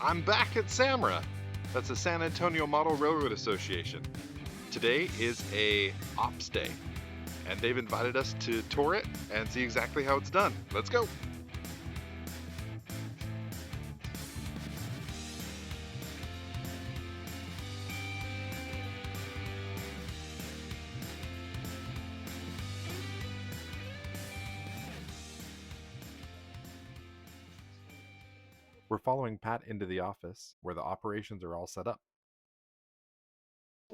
I'm back at SAMRA. That's the San Antonio Model Railroad Association. Today is a ops day, and they've invited us to tour it and see exactly how it's done. Let's go. We're following Pat into the office where the operations are all set up.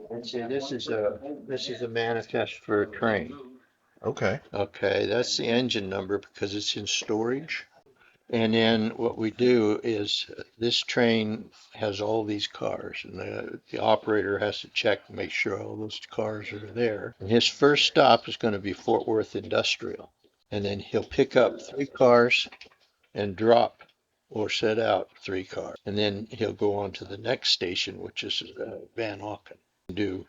And see, this is a manifest for a train. Okay. Okay, that's the engine number because it's in storage. And then what we do is this train has all these cars and the operator has to check and make sure all those cars are there. And his first stop is going to be Fort Worth Industrial. And then he'll pick up 3 cars and drop or set out 3 cars. And then he'll go on to the next station, which is Van Auken, do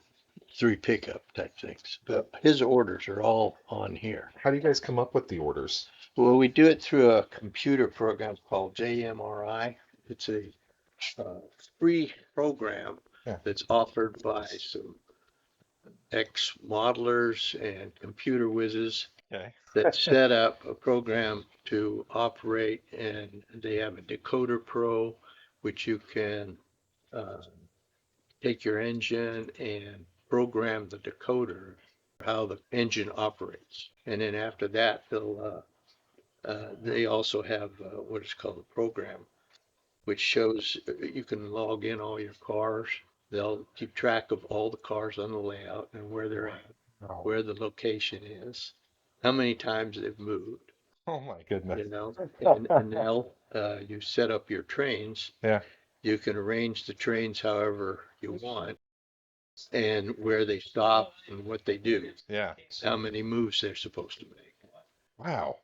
3 pickup type things. But his orders are all on here. How do you guys come up with the orders? Well, we do it through a computer program called JMRI. It's a free program Yeah. that's offered by some ex-modelers and computer whizzes Okay. that set up a program to operate, and they have a Decoder Pro, which you can take your engine and program the decoder how the engine operates. And then after that, they also have what is called a program, which shows you can log in all your cars. They'll keep track of all the cars on the layout and where they're at, Oh, where the location is, how many times they've moved, oh my goodness. you know, and they'll, you set up your trains. Yeah. You can arrange the trains however you want and where they stop and what they do, Yeah. how many moves they're supposed to make. Wow.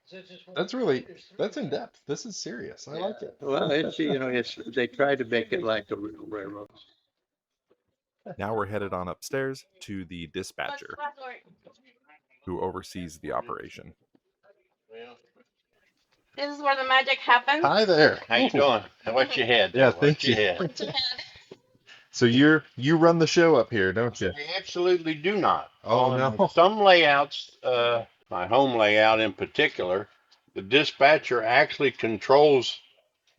That's in depth. This is serious. I like it. Well, they try to make it like a real railroad. Now we're headed on upstairs to the dispatcher who oversees the operation. This is where the magic happens. Hi there. How you doing? What's your head? Yeah, thank you. What's ahead? So you run the show up here, don't you? They absolutely do not. Oh, On no. some layouts, my home layout in particular, the dispatcher actually controls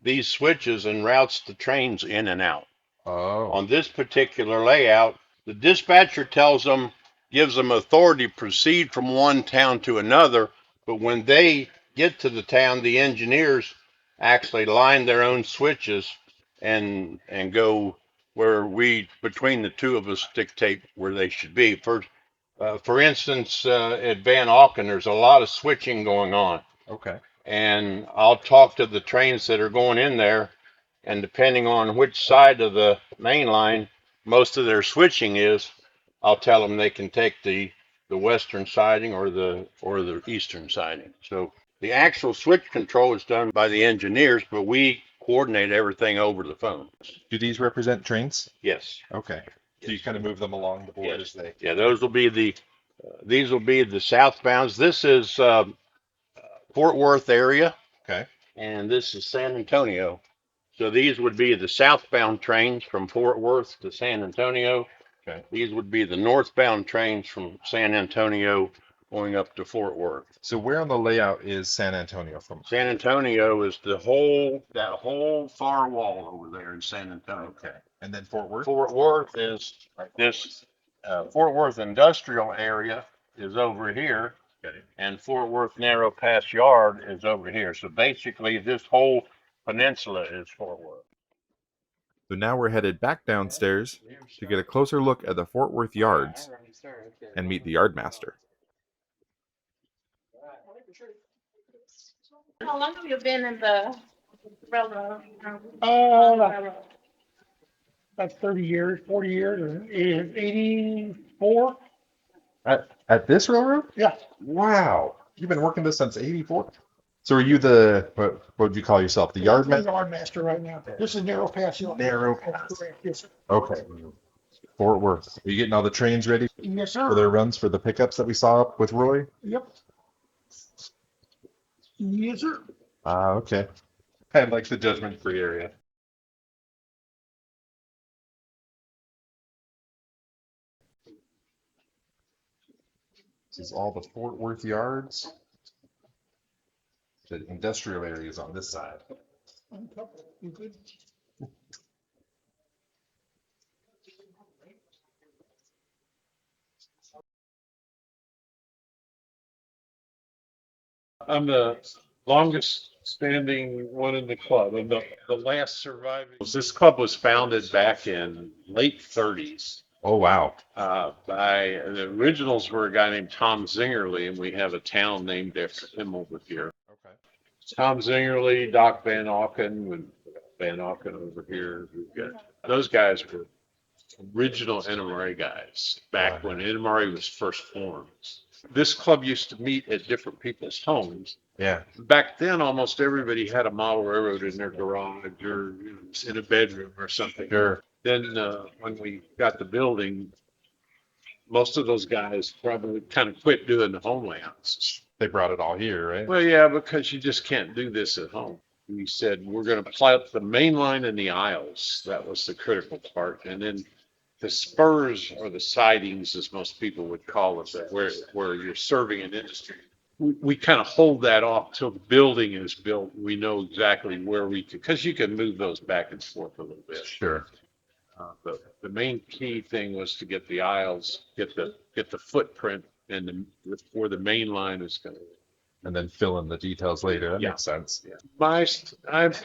these switches and routes the trains in and out. Oh. On this particular layout, the dispatcher gives them authority to proceed from one town to another, but when they get to the town, the engineers actually line their own switches and go where between the two of us, dictate where they should be. For instance, at Van Auken, there's a lot of switching going on, Okay. and I'll talk to the trains that are going in there, and depending on which side of the main line most of their switching is, I'll tell them they can take the western siding or the eastern siding. So the actual switch control is done by the engineers, but we coordinate everything over the phone. Do these represent trains? Yes. Okay. So you kind of move them along the board as they. Yeah, these will be the southbounds. This is Fort Worth area. Okay. And this is San Antonio. So these would be the southbound trains from Fort Worth to San Antonio. Okay. These would be the northbound trains from San Antonio going up to Fort Worth. So where on the layout is San Antonio from? San Antonio is that whole far wall over there in San Antonio. Okay. And then Fort Worth? Fort Worth is this Fort Worth industrial area is over here. Okay. And Fort Worth Narrow Pass Yard is over here. So basically this whole peninsula is Fort Worth. So now we're headed back downstairs to get a closer look at the Fort Worth yards and meet the yardmaster. How long have you been in the railroad? Uh, About 30 years, 40 years, or 84. At this railroad? Yeah, Wow. You've been working this since '84? So are you the, what would you call yourself? The I'm the yardman? yard master right now. This is Narrow Pass. Yard. Narrow That's Pass. correct. Yes, sir. Okay. Fort Worth. Are you getting all the trains ready Yes, for sir. their runs for the pickups that we saw up with Roy? Yep. Yes, sir. Ah, okay. Kind of like the judgment-free area. This is all the Fort Worth yards. The industrial area is on this side. You good? I'm the longest standing one in the club. I'm the last surviving. This club was founded back in late 30s. Oh, wow. By the originals were a guy named Tom Zingerly, and we have a town named after him over here. Okay. Tom Zingerly, Doc Van Auken, and Van Auken over here. We've got, those guys were original NMRA guys back when NMRA was first formed. This club used to meet at different people's homes. Yeah. Back then, almost everybody had a model railroad in their garage or in a bedroom or something. Sure. Then when we got the building, most of those guys probably kind of quit doing the homelands. They brought it all here, right? Well, yeah, because you just can't do this at home. We said we're going to plot the main line and the aisles. That was the critical part. And then the spurs or the sidings, as most people would call it, where you're serving an industry. We kind of hold that off till the building is built. We know exactly where we can, because you can move those back and forth a little bit. Sure. The main key thing was to get the aisles, get the footprint, and where the main line is going to. And then fill in the details later. That Yeah. makes sense. Yeah.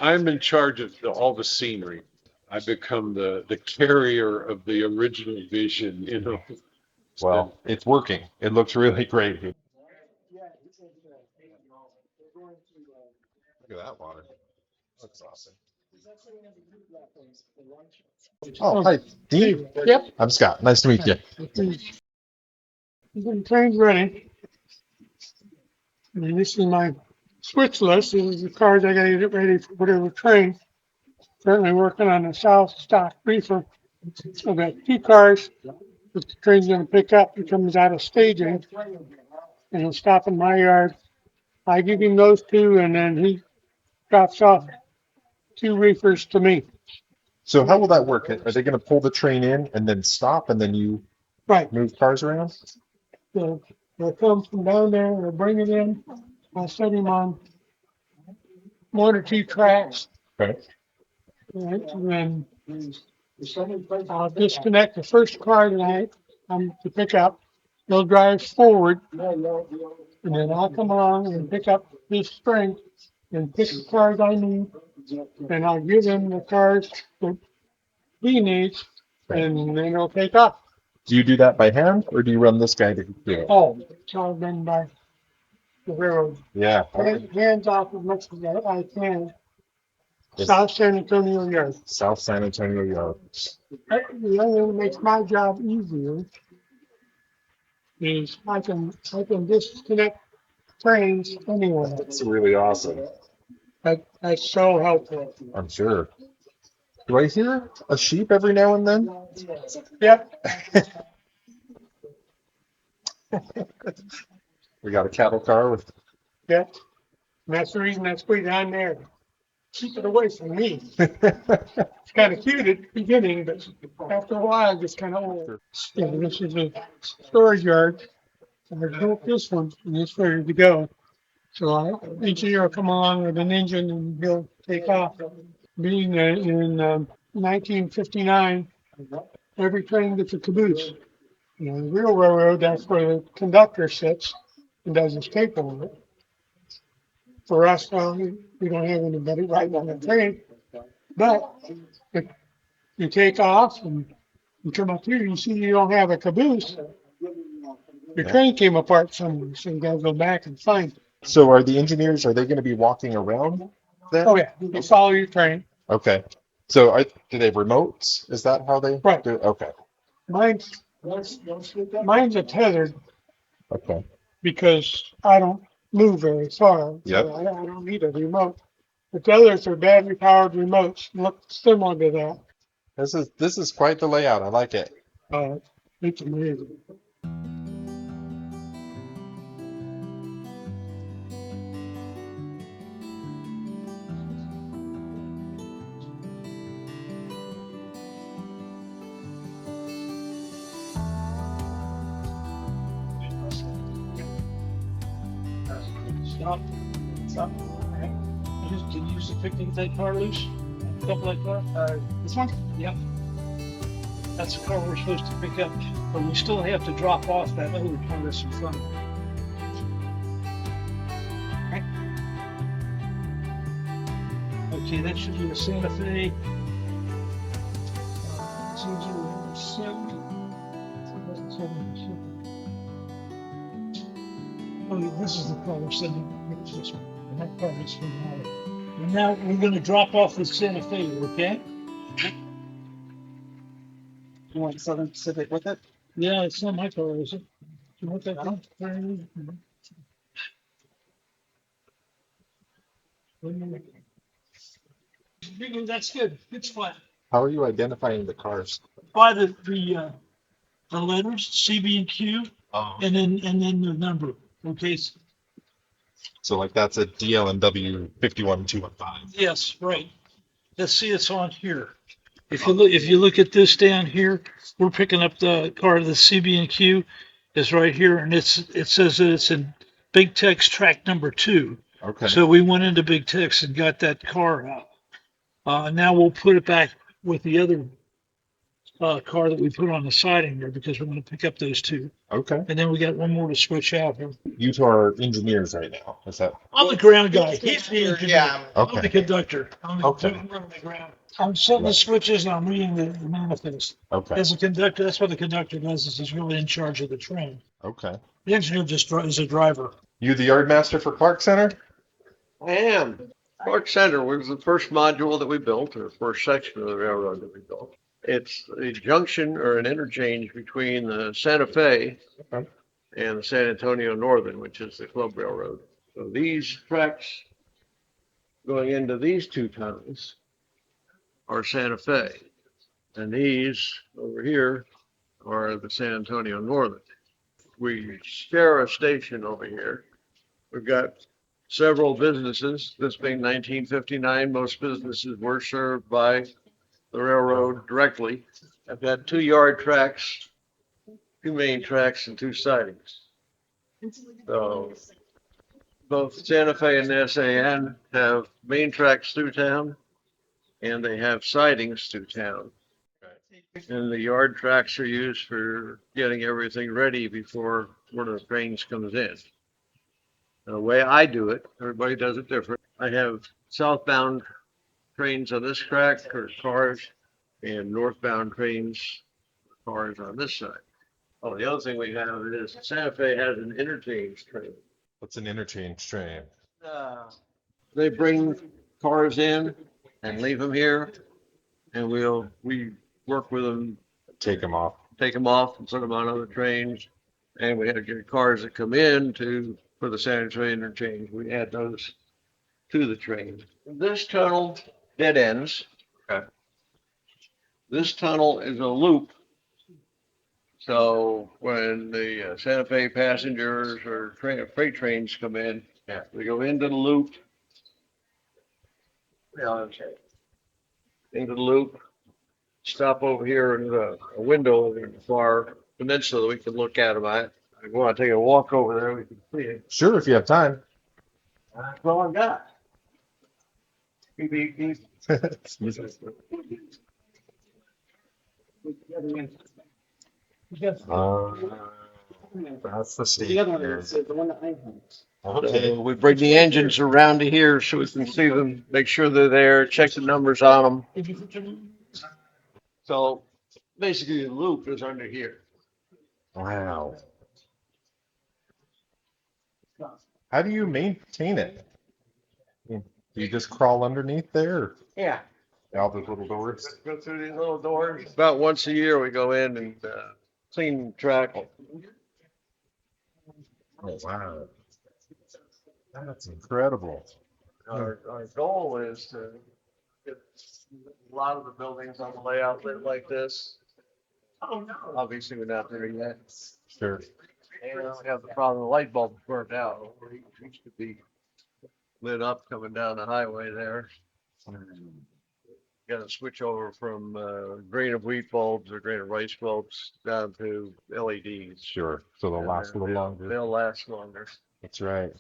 I'm in charge of all the scenery. I become the carrier of the original vision, you know. Well, it's working. It looks really great. Look at that water. Looks awesome. Oh, hi, Dean. Yep. I'm Scott. Nice to meet you. The train's ready. And this is my switch list. This is the cars I gotta get ready for whatever train. Currently working on the South Stock Reefer. So I've got 2 cars that the train's gonna pick up. He comes out of staging and he'll stop in my yard. I give him those 2 and then he drops off 2 reefers to me. So how will that work? Are they going to pull the train in and then stop and then you Right. move cars around? So they'll come from down there, they'll bring it in. I'll set him on 1 or 2 tracks. Okay. Right, and then I'll disconnect the first car that I'm to pick up. He'll drive forward, and then I'll come along and pick up this string and pick the cars I need. And I'll give him the cars that he needs, and then he'll take off. Do you do that by hand or do you run this guy to do it? Oh, it's all done by the railroad. Yeah. Hands off as much as I can. South San Antonio Yard. South San Antonio Yard. The only thing that makes my job easier is I can disconnect trains anywhere. That's really awesome. That's so helpful. I'm sure. Do I hear a sheep every now and then? Yep. We got a cattle car with. Yep. And that's the reason that's way down there. Keep it away from me. Sure. It's kind of cute at the beginning, but after a while, it gets kind of old. Yeah, this is a storage yard. And I built this one, and it's ready to go. So engineer will come along with an engine and he'll take off. Being in 1959, every train gets a caboose. You know, the real railroad, that's where the conductor sits and does his paperwork. For us, we don't have anybody riding on the train. But if you take off and you come up here, you see you don't have a caboose. Your train came apart somewhere, so you gotta go back and find it. So are the engineers, are they going to be walking around then? Oh, yeah, you follow your train. Okay. So do they have remotes? Is that how they Right. do it? Okay. Mine's a tethered Okay. because I don't move very far. So Yep. I don't need a remote. But the others are battery powered remotes, look similar to that. This is quite the layout. I like it. It's amazing. Stop. Stop. Okay. Can you just pick that car loose? Couple that car? This one? Yep. That's the car we're supposed to pick up, but we still have to drop off that other car that's in front. Okay. Okay, that should be a Santa Fe. 007. Oh, yeah, this is the car we're sending. It's this one. And that car is from Holland. And now we're going to drop off the Santa Fe, okay? You want Southern Pacific with it? Yeah, it's not my car, is it? You want that one? That's good. It's flat. How are you identifying the cars? By the letters CB and Q, Oh. and then the number. Okay. So like that's a DLNW 51215. Yes, right. Let's see, it's on here. If you look at this down here, we're picking up the car. The CB and Q is right here, and it says that it's in Big Tex track number 2. Okay. So we went into Big Tex and got that car out. Now we'll put it back with the other car that we put on the siding there because we're going to pick up those two. Okay. And then we got one more to switch out here. You two are engineers right now. Is that I'm the ground guy. He's the engineer. Yeah. I'm the okay? conductor. I'm Okay. running the ground. I'm setting the switches and I'm reading the manifest. Okay. As a conductor, that's what the conductor does. Is he's really in charge of the train. Okay. The engineer just is a driver. You the yard master for Clark Center? I am. Clark Center was the first module that we built, or first section of the railroad that we built. It's a junction or an interchange between the Santa Fe Okay. and the San Antonio Northern, which is the Club Railroad. So these tracks going into these two tunnels are Santa Fe. And these over here are the San Antonio Northern. We share a station over here. We've got several businesses. This being 1959, most businesses were served by the railroad directly. I've got 2 yard tracks, 2 main tracks, and 2 sidings. So both Santa Fe and the SAN have main tracks through town, and they have sidings through town. And the yard tracks are used for getting everything ready before one of the trains comes in. The way I do it, everybody does it different. I have southbound trains on this track or cars, and northbound trains, cars on this side. Oh, the other thing we have is Santa Fe has an interchange train. What's an interchange train? They bring cars in and leave them here, and we work with them, Take them off. take them off and put them on other trains. And we had to get cars that come in for the San Antonio interchange. We add those to the train. This tunnel dead ends. Okay. This tunnel is a loop. So when the Santa Fe passengers or freight trains come in, Yeah. they go into the loop. Yeah, okay. Into the loop, stop over here in a window over in the far peninsula, we can look at them. I want to take a walk over there, we can see it. Sure, if you have time. That's all I've got. Beep, beep, beep. That's the The other one state. is the one that I have. Okay. So we bring the engines around to here so we can see them, make sure they're there, check the numbers on them. So basically the loop is under here. Wow. How do you maintain it? Do you just crawl underneath there? Or Yeah. all those little doors? Go through these little doors. About once a year, we go in and clean the track. Oh, wow. That's incredible. Our goal is to get a lot of the buildings on the layout lit like this. Obviously, we're not there yet. Sure. And we have the problem, the light bulbs burnt out. It used to be lit up coming down the highway there. Got to switch over from grain of wheat bulbs or grain of rice bulbs down to LEDs. Sure. So they'll last a little longer. They'll last longer. That's right.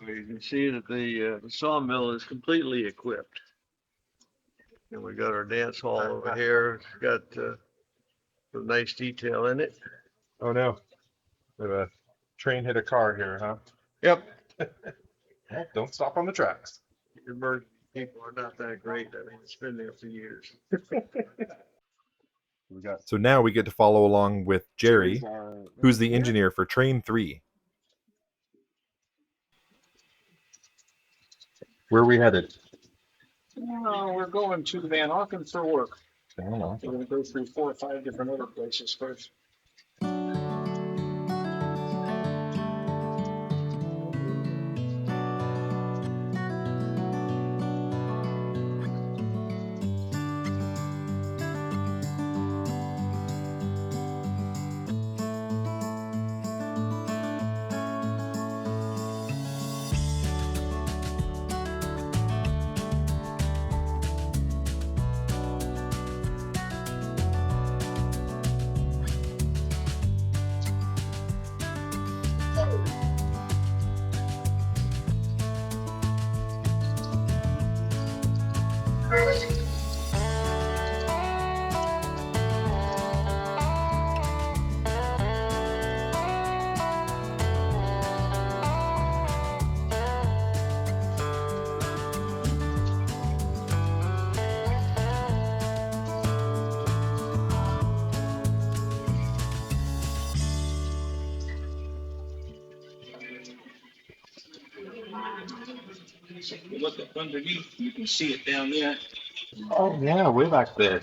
You can see that the sawmill is completely equipped. And we got our dance hall over here. It's got some nice detail in it. Oh no. The train hit a car here, huh? Yep. Well, don't stop on the tracks. Emergency people are not that great. I mean, it's been there for years. We got So now we get to follow along with Jerry, who's the engineer for Train 3. where are we headed? We're going to Van Auken for work. I don't know. We're gonna go through 4 or 5 different other places first. If you look up underneath, you can see it down there. Oh yeah, way back there.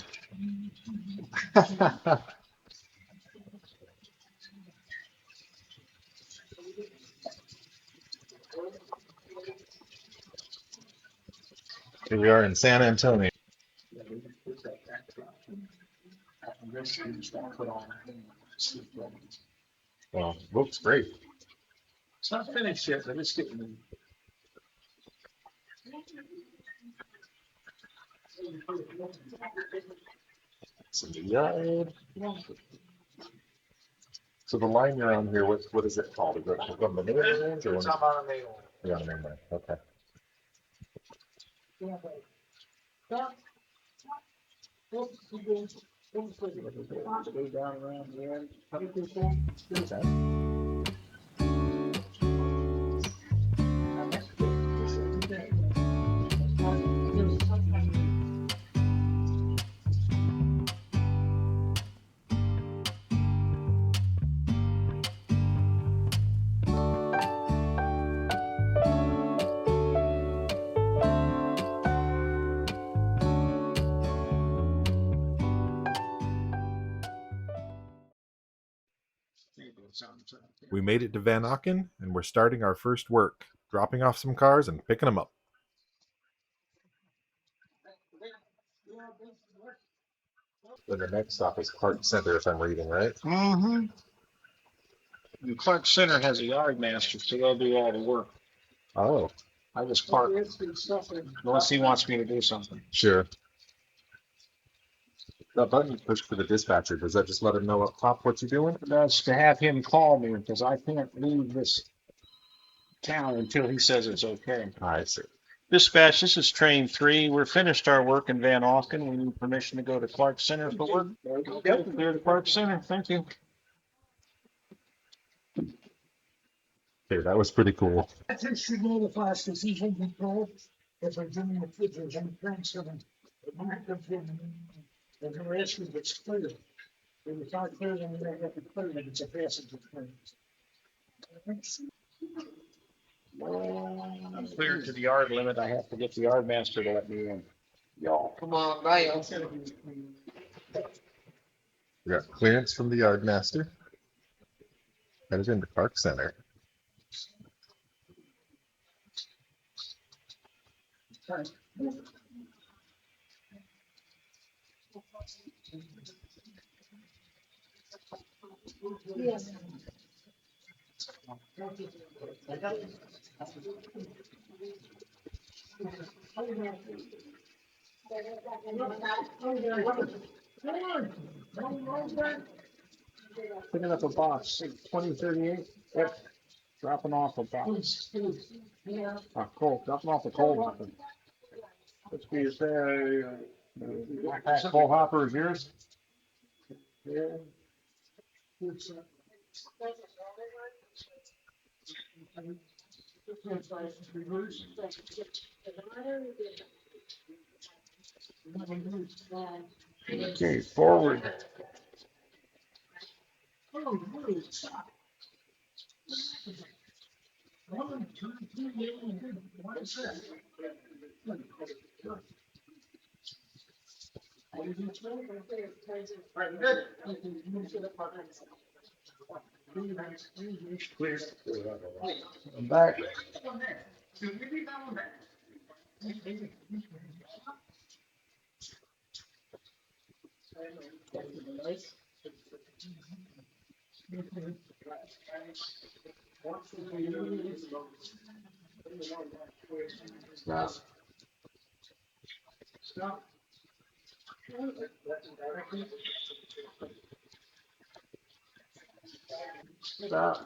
Here we are in San Antonio. Well, looks great. It's not finished yet, but it's getting there. It's in the yard. So the line you're on here, what is it called? Is it on the main line or It's on the main line. you're on the main line? Okay. Go down around there. We made it to Van Auken, and we're starting our first work, dropping off some cars and picking them up. Then the next stop is Clark Center, if I'm reading right. Mm-hmm. And Clark Center has a yard master, so they'll do all the work. Oh, I just park unless he wants me to do something. sure. That button you push for the dispatcher, does that just let him know up top what you're doing? That's to have him call me because I can't leave this town until he says it's okay. I see. Dispatch, this is Train 3. We're finished our work in Van Auken. We need permission to go to Clark Center for work. Yep, clear to Clark Center. Thank you. Okay, that was pretty cool. I should notify us because he's in control. If I'm doing the figures on Train 7, it might have been, the rest of it's clear. If it's not clear, then we don't have to clear it. It's a passenger train. I'm clear to the yard limit. I have to get the yard master to let me in. Y'all. Come on, Niall. We got clearance from the yard master. Headed into Clark Center. Yes. Picking up a box, 2038. Yep. Dropping off a box. Coal, dropping off a coal hopper. Let's be a say, that coal hopper is yours? Yeah. Okay, forward. Clear. I'm back. Stop. Stop. Stop.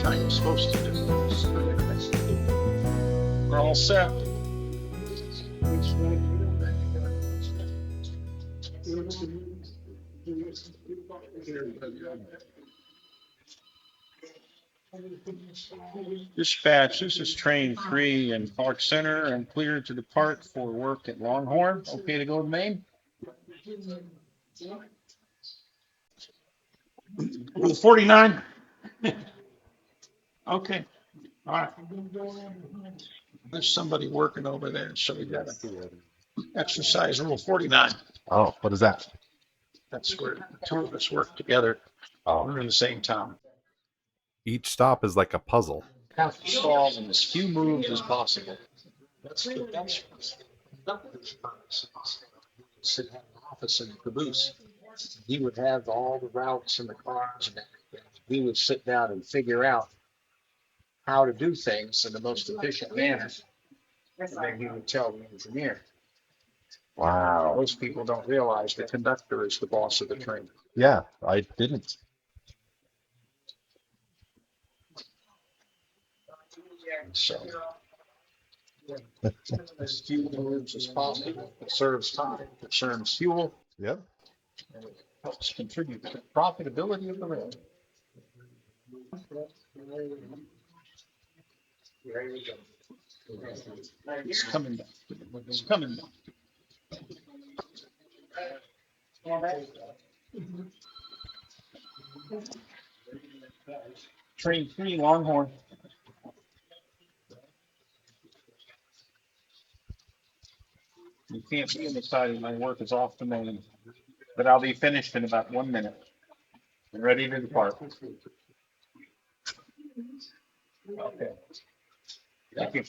How you're supposed to do. We're all set. Dispatch, this is train 3 in Park Center and cleared to depart for work at Longhorn. Okay to go to Maine? Route 49? Okay, all right. There's somebody working over there, so we gotta exercise Rule 49. Oh, what is that? That's where the two of us work together. We're in the same town. Each stop is like a puzzle. Have to solve in as few moves as possible. That's sit in an office in the caboose. He would have all the routes and the cars and everything. We would sit down and figure out how to do things in the most efficient manner. And then he would tell the engineer. Wow. Most people don't realize the conductor is the boss of the train. Yeah, I didn't. So as few moves as possible, it serves time, it concerns fuel, Yep. and it helps contribute to the profitability of the rail. It's coming back. It's coming back. Train 3, Longhorn. You can't be on the side of my work is off the main, but I'll be finished in about 1 minute and ready to depart. Okay. Thank you.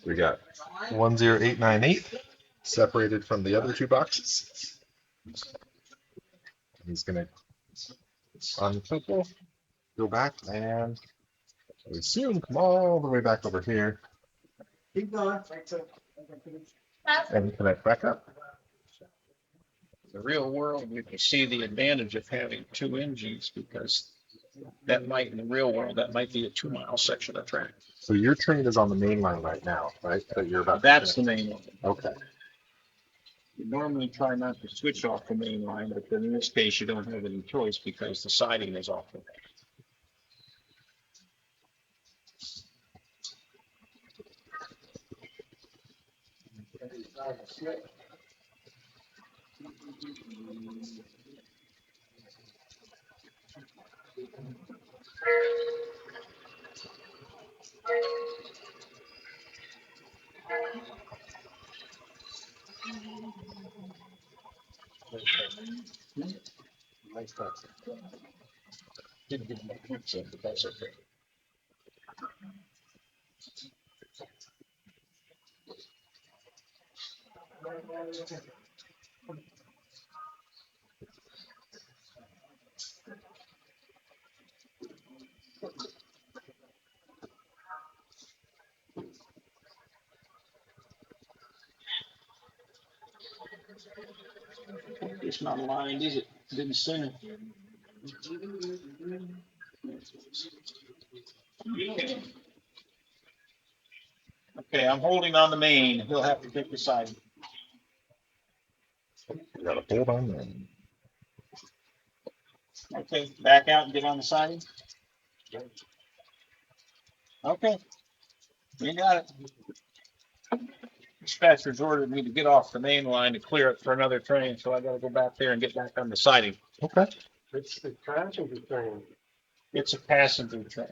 We got 10898 separated from the other two boxes. He's gonna uncouple, go back, and we assume come all the way back over here Keep going. and connect back up. The real world, you can see the advantage of having 2 engines because that might, in the real world, that might be a 2-mile section of track. So your train is on the main line right now, right? That you're about to That's the connect. main one. Okay. You normally try not to switch off the main line, but in this case, you don't have any choice because the siding is off the. Nice touch. Didn't give me a pizza, but that's okay. It's not lined, is it? Didn't send it. Okay, I'm holding on the main. He'll have to take the side. You gotta hold on there. Okay, back out and get on the siding. Okay, you got it. Dispatcher's ordered me to get off the main line to clear it for another train, so I gotta go back there and get back on the siding. Okay. It's the passenger train. It's a passenger train.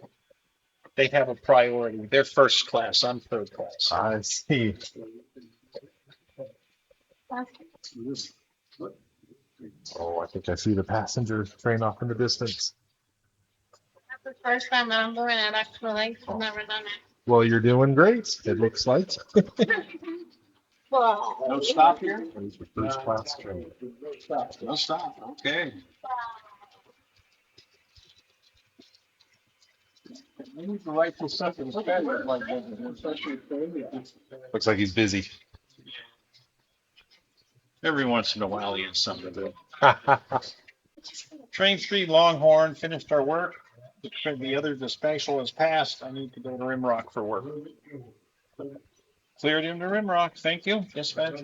They have a priority. They're first class. I'm third class. I see. Oh, I think I see the passenger train off in the distance. That's the first time that I'm doing it, actually. I've never done Well, you're doing great. It looks like. it. Well, No stop here? These were first class train. No stop. Okay. We need to write this up in schedule like that, especially Looks like he's busy. every once in a while he has something to do. Train 3 Longhorn finished our work. The special has passed. I need to go to Rimrock for work. Cleared him to Rimrock. Thank you. Dispatch.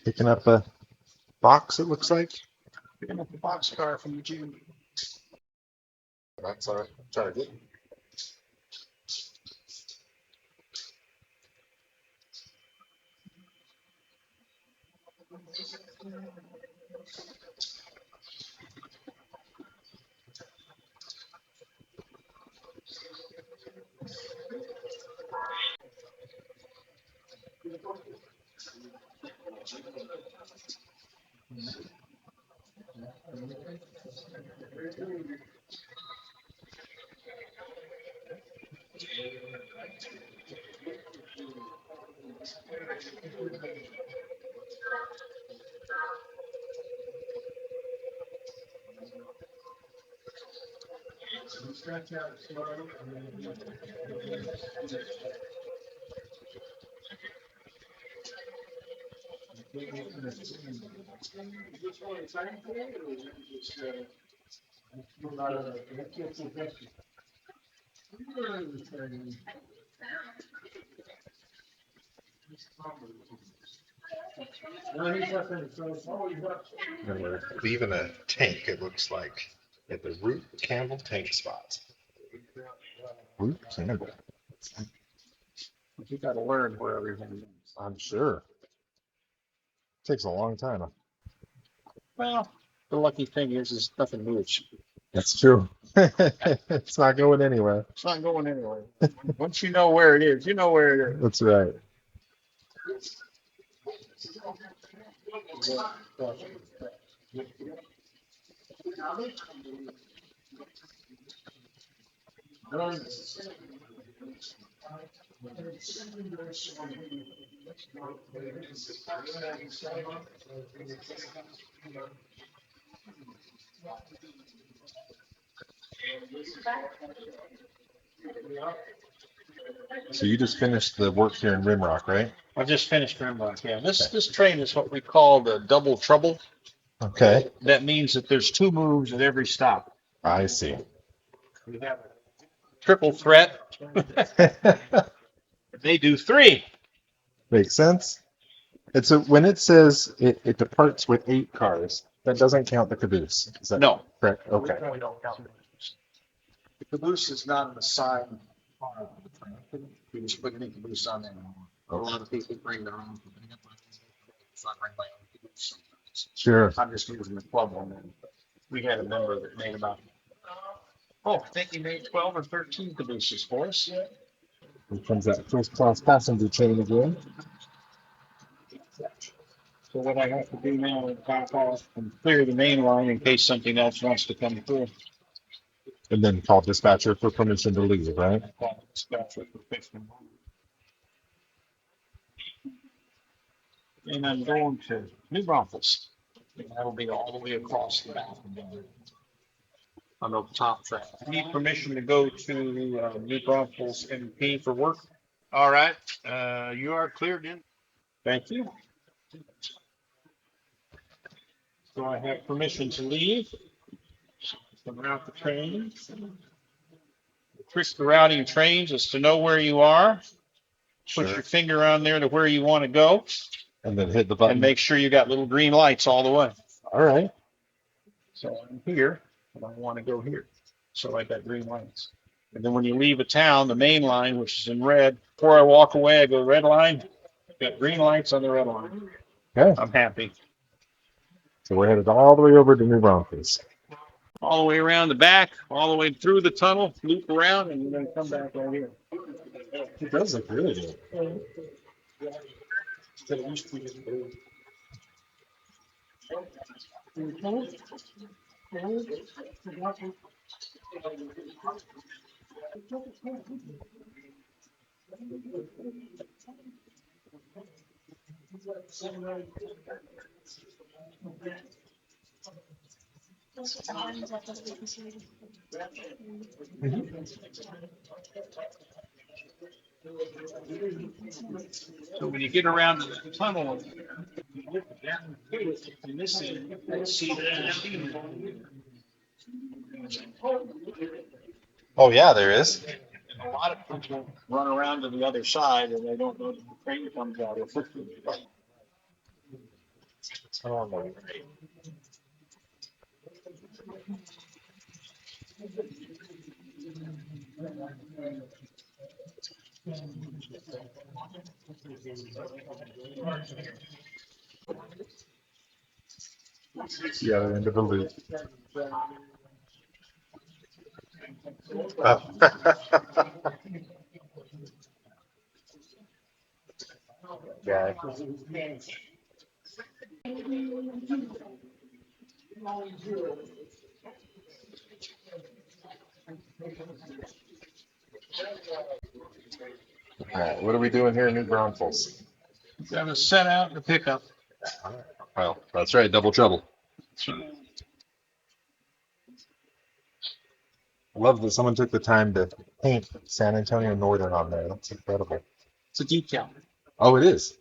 Picking up a box, it looks like. Picking up the boxcar from the gym. That's all right. Try to get. And we're leaving a tank, it looks like, at the Root Campbell tank spot. Root Campbell. You gotta learn where everything is. I'm sure. Takes a long time. Well, the lucky thing is nothing moves. That's true. It's not going anywhere. It's not going anywhere. Once you know where it is, you know where it is. That's right. So you just finished the work here in Rimrock, right? I just finished Rimrock, yeah. This train is what we call the double trouble. Okay. That means that there's two moves at every stop. I see. We have a triple threat. They do three. Makes sense. And so when it says it departs with 8 cars, that doesn't count the caboose. Is that No. correct? Okay. We don't count the caboose. The caboose is not an assigned part of the train. We just put any caboose on there. A lot of people bring their own. So I bring my own caboose sometimes. Sure. I'm just using the club one. And we had a member that made about, I think he made 12 or 13 cabooses for us. Here comes that first class passenger train again. So what I have to do now is back off and clear the main line in case something else wants to come through. And then call dispatcher for permission to leave, right? And I'm going to New Braunfels. And that'll be all the way across the back. On the top track. I need permission to go to New Braunfels MP for work. All right, you are cleared in. Thank you. So I have permission to leave. To route the train. The trick to routing trains is to know where you are. Put your finger on there to where you want to go. And then hit the button. And make sure you got little green lights all the way. All right. So I'm here, and I want to go here. So I got green lights. And then when you leave a town, the main line, which is in red, before I walk away, I go red line. Got green lights on the red line. Okay. I'm happy. So we're headed all the way over to New Braunfels. All the way around the back, all the way through the tunnel, loop around, and then come back right here. It does look really good. So when you get around to the tunnel, you look down and this is, see the Oh yeah, there is. a lot of people run around to the other side and they don't know that the train comes out. Oh, my God. The other end of the loop. Yeah. All right, what are we doing here in New Braunfels? Got to set out to pick up. Well, that's right, double trouble. I love that someone took the time to paint San Antonio Northern on there. That's incredible. It's a decal. Oh, it is?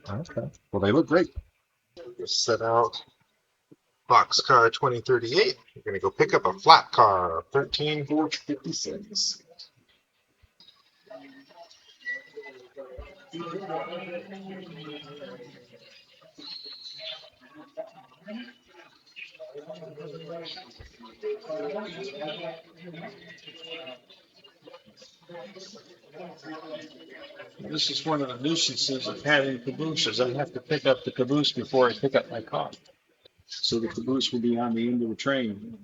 Okay. Well, they look great. Just set out boxcar 2038. We're going to go pick up a flat car 13456. This is one of the nuisances of having cabooses. I have to pick up the caboose before I pick up my car. So the caboose will be on the end of the train.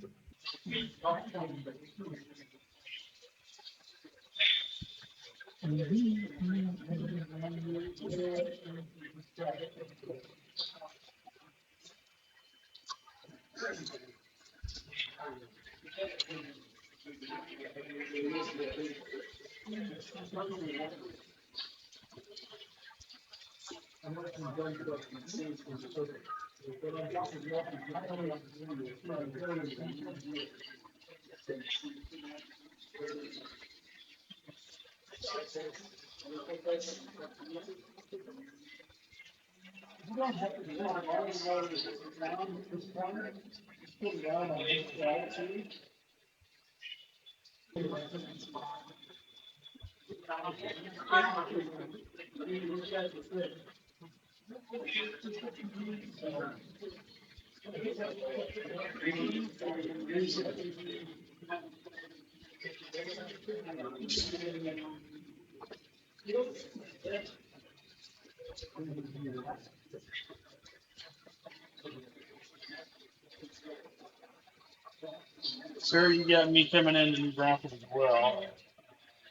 Sir, you got me coming into New Braunfels as well.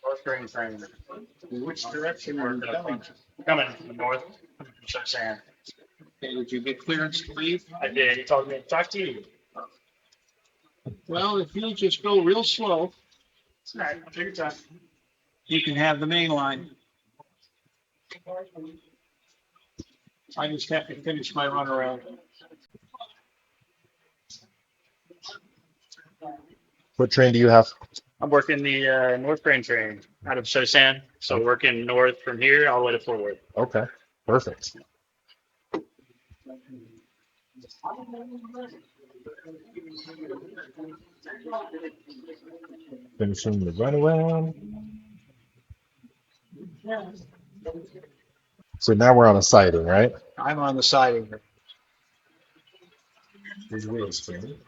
North Green train. Which direction are you coming? Coming from the north. So saying. Okay, did you get clearance to leave? I did. He told me to talk to you. Well, if you just go real slow. All right, take your time. You can have the main line. I just have to finish my run around. What train do you have? I'm working the North Grand train out of Sosan. So working north from here all the way to Fort Worth. Okay, perfect. Finishing the runaround. So now we're on a siding, right? I'm on the siding. These wheels spinning.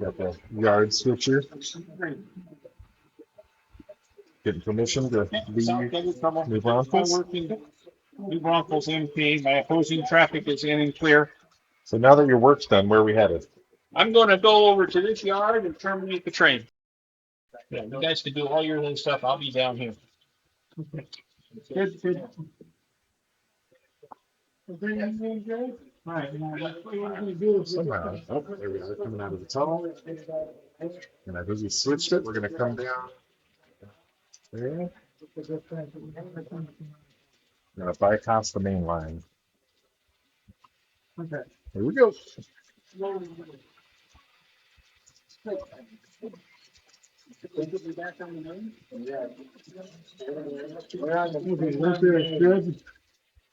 Got the yard switcher. Getting permission to leave New Braunfels. New Braunfels MP. My opposing traffic is in and clear. So now that your work's done, where are we headed? I'm going to go over to this yard and terminate the train. Yeah, you guys can do all your little stuff. I'll be down here. Good, good. All right, now what we're going to do is Somehow. Oh, there we are, coming out of the tunnel. And I think we switched it. We're going to come down there. We're going to bypass the main line. Okay. Here we go. Good.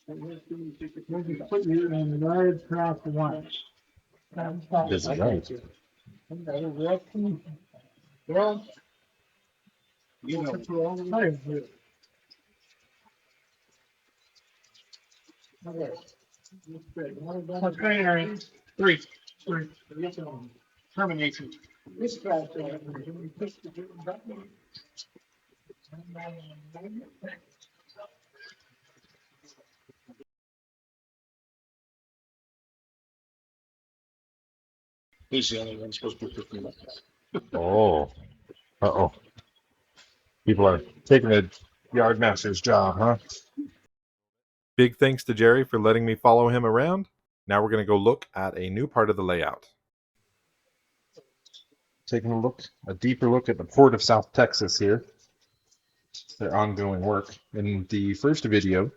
We'll be putting you in the yard cross once. This is right. Well, you know. What train are you? Three. Termination. He's the only one supposed to be picking up. Oh. Uh-oh. People are taking the yard master's job, huh? Big thanks to Jerry for letting me follow him around. Now we're going to go look at a new part of the layout. Taking a deeper look at the Port of South Texas here. Their ongoing work. In the first video,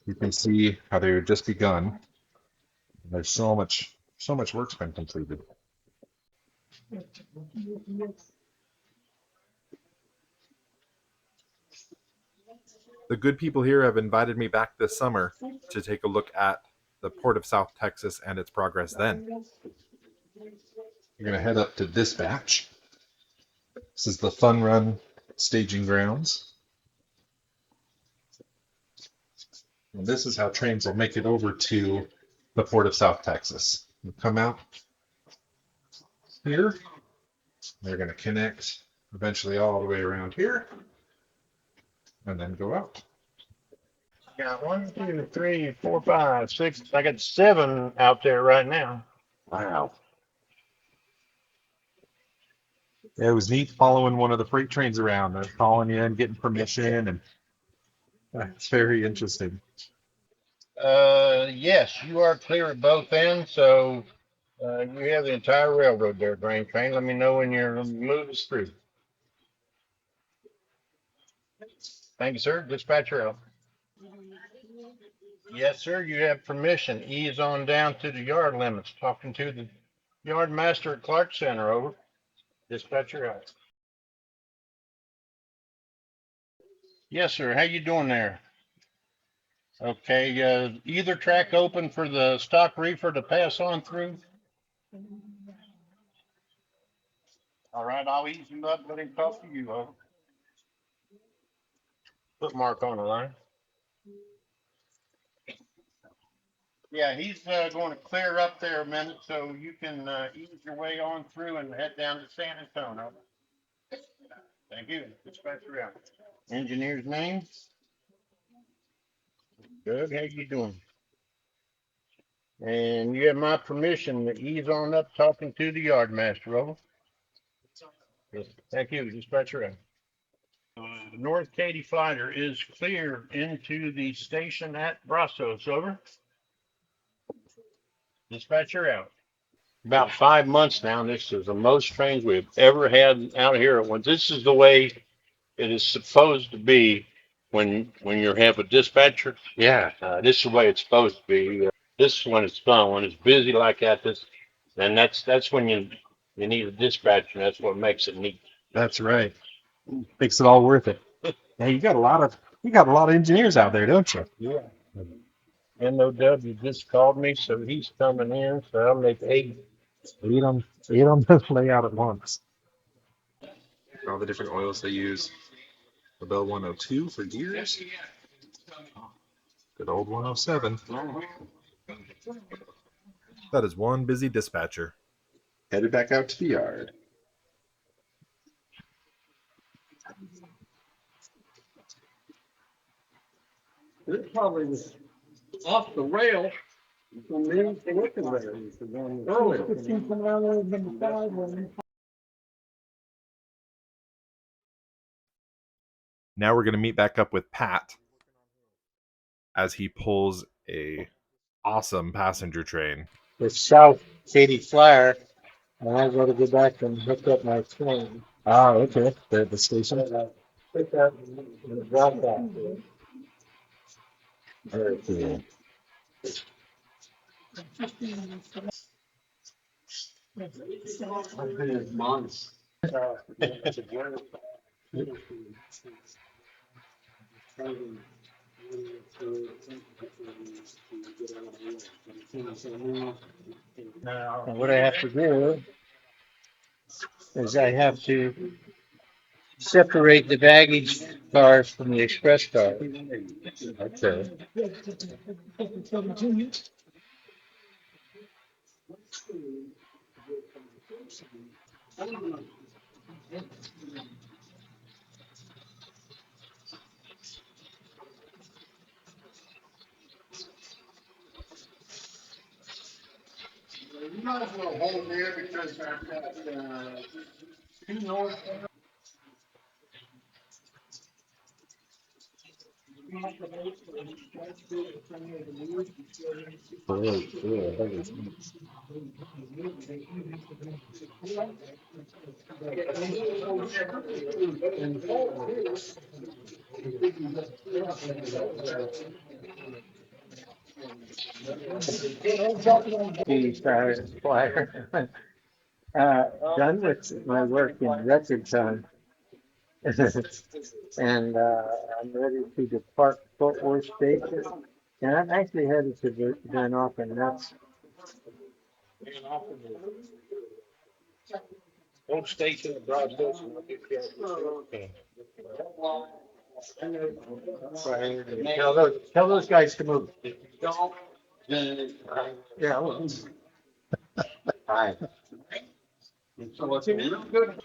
you can see how they've just begun. There's so much work's been completed. The good people here have invited me back this summer to take a look at the Port of South Texas and its progress then. You're going to head up to Dispatch. This is the Fun Run staging grounds. And this is how trains will make it over to the Port of South Texas. You'll come out here. They're going to connect eventually all the way around here and then go out. Got 1, 2, 3, 4, 5, 6. I got 7 out there right now. Wow. Yeah, it was neat following one of the freight trains around. They're calling you and getting permission, and it's very interesting. Yes, you are clear at both ends, so you have the entire railroad there, grain train. Let me know when you're moving through. Thank you, sir. Dispatcher out. Yes, sir. You have permission. Ease on down to the yard limits. Talking to the yard master at Clark Center. Over. Dispatcher out. Yes, sir. How you doing there? Okay. Either track open for the stock reefer to pass on through. All right. I'll ease him up. Let him talk to you. Over. Put Mark on the line. Yeah, he's going to clear up there a minute so you can ease your way on through and head down to San Antonio. Thank you. Dispatcher out. Engineer's name? Good. How you doing? And you have my permission to ease on up talking to the yard master. Over. Yes. Thank you. Dispatcher out. The North Katy Fighter is clear into the station at Brazos. Over. Dispatcher out. About 5 months now. This is the most trains we've ever had out here at once. This is the way it is supposed to be when you have a dispatcher. Yeah, this is the way it's supposed to be. This is when it's fun. When it's busy like that, then that's when you need a dispatcher. That's what makes it neat. That's right. Makes it all worth it. Yeah, you got a lot of engineers out there, don't you? Yeah. NOW just called me, so he's coming in. So I'll make 8. Eight on the layout at once. All the different oils they use. The Bell 102 for gears. Good old 107. That is one busy dispatcher. Headed back out to the yard. This probably was off the rail. From there to looking there. Earlier. 15 from around there, number 5 one. Now we're going to meet back up with Pat as he pulls a awesome passenger train. It's South Katy Flyer, and I got to go back and hook up my train. Ah, okay. The station. Pick up and drop off. Very cool. Months. Now, what I have to do is I have to separate the baggage cars from the express cars. Okay. You might as well hold there because I've got 2 north. Flyer. Done with my work in record time. And I'm ready to depart Fort Worth Station. And I'm actually headed to Van Auken. That's Old station, broad station. tell those guys to move. Yeah. Hi. So what's it real good?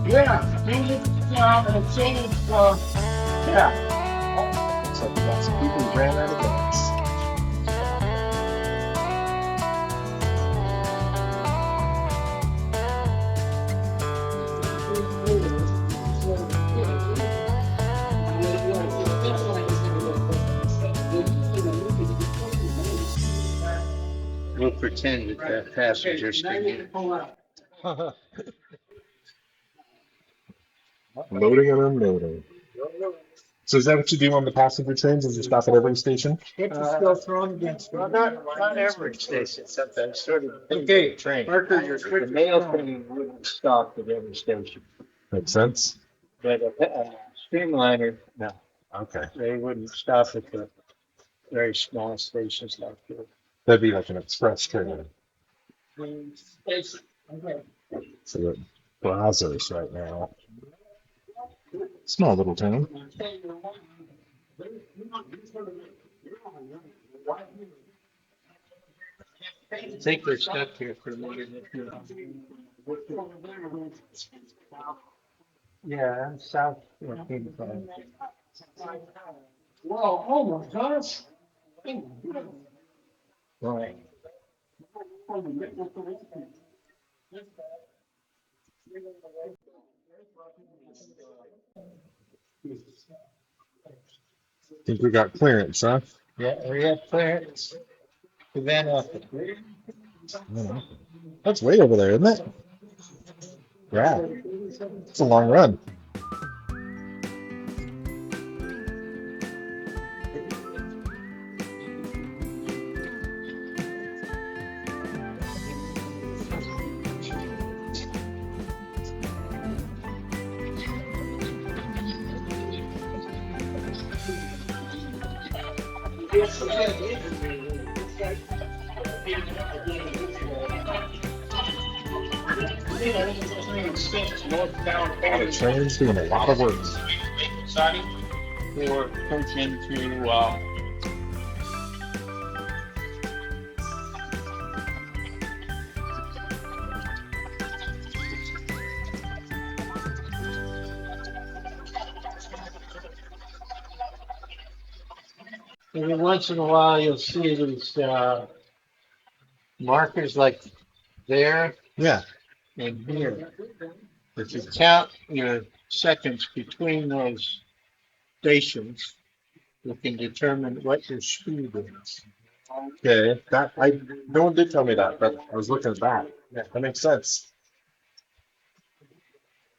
Yeah, and it changed, yeah. Looks like we got some people who ran out of gas. We'll pretend that that passenger's still Loading and unloading. So is that what you do on the passenger trains? Is you stop at every station? Still thrown against. Well, not every station, sometimes sort of. Okay, Train. Parker, you're The switching. mail train wouldn't stop at every station, Makes sense. but a streamliner, no, Okay. they wouldn't stop at the very small stations like that. That'd be like an express train. So we're at Brazos right now. Small little town. I think they're stuck here for a minute. Yeah, I'm south. Whoa, oh my gosh. Right. Think we got clearance, huh? Yeah, we have clearance. Van Alphen. I don't know. That's way over there, isn't it? Yeah. It's a long run. The train's doing a lot of work. For coach into every once in a while you'll see these markers like there Yeah. and here. If you count your seconds between those stations, you can determine what your speed is. Okay. No one did tell me that, but I was looking at that. Yeah, that makes sense.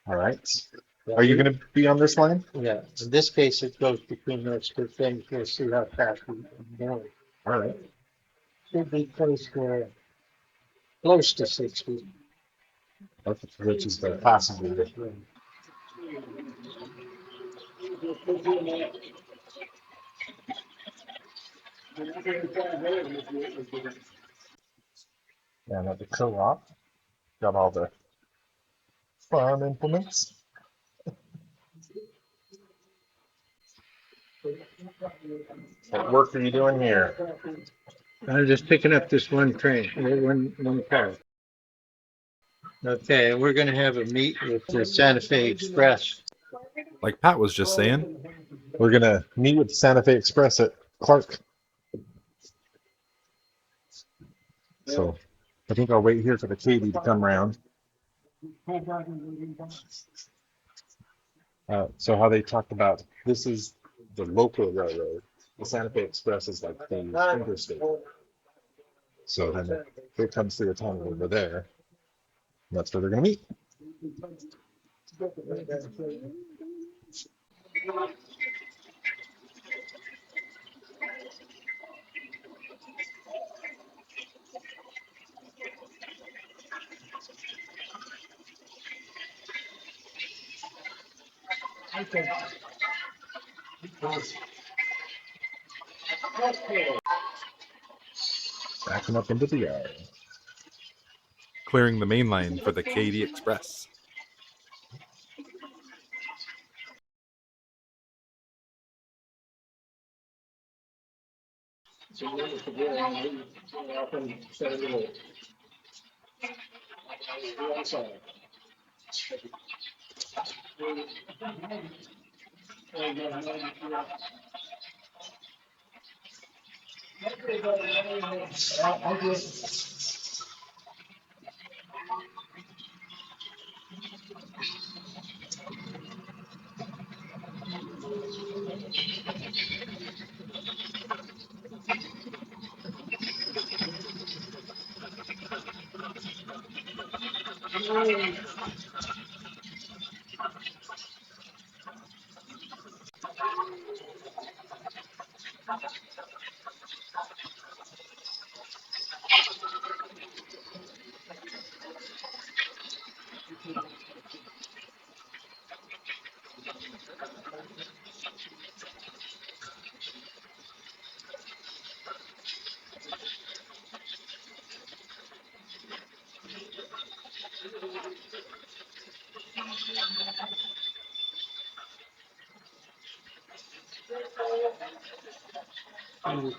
All right. Are you gonna be on this line? Yeah, in this case, it goes between those two things. We'll see how fast we can go. All right. Should be close to 60. Which is the passenger. And at the co-op, got all the farm implements. What work are you doing here? I'm just picking up this one train, one car. Okay, we're gonna have a meet with the Santa Fe Express. Like Pat was just saying. We're gonna meet with Santa Fe Express at Clark. So I think I'll wait here for the Katie to come around. So how they talked about this is the local railroad. The Santa Fe Express is like the interstate. So then if it comes through a tunnel over there, that's where they're gonna meet. Backing up into the yard. Clearing the main line for the Katy Express.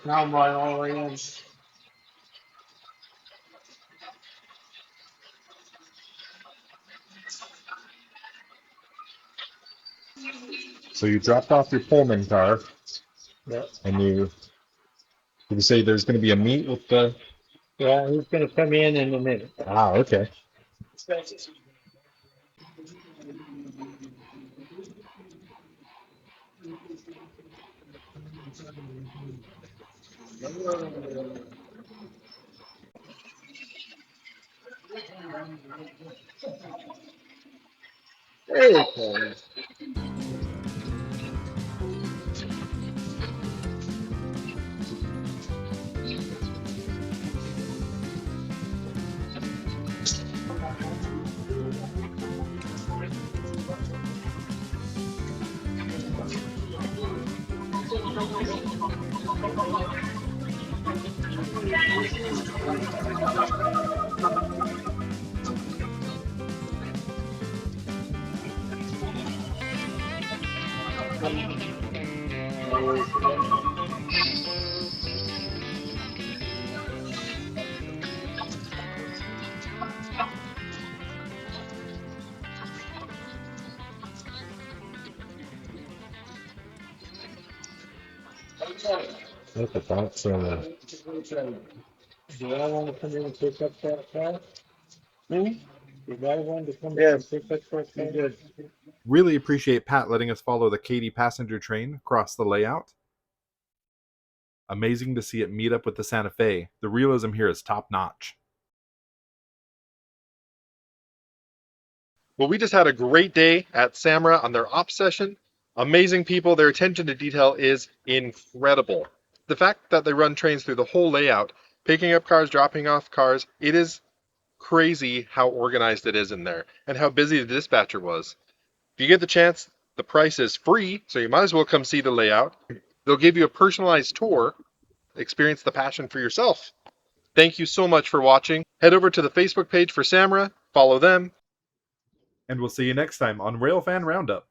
Combine all the way in. So you dropped off your Pullman car, Yep. and did you say there's going to be a meet with the? Yeah, he's gonna come in a minute. Ah, okay. Okay. Look at that. Do I want to come in and pick up that car? Did I want to come in and pick up that car? Really appreciate Pat letting us follow the Katy passenger train across the layout. Amazing to see it meet up with the Santa Fe. The realism here is top notch. Well, we just had a great day at Samra on their ops session. Amazing people. Their attention to detail is incredible. The fact that they run trains through the whole layout, picking up cars, dropping off cars, it is crazy how organized it is in there and how busy the dispatcher was. If you get the chance, the price is free, so you might as well come see the layout. They'll give you a personalized tour, experience the passion for yourself. Thank you so much for watching. Head over to the Facebook page for Samra, follow them, and we'll see you next time on Railfan Roundup.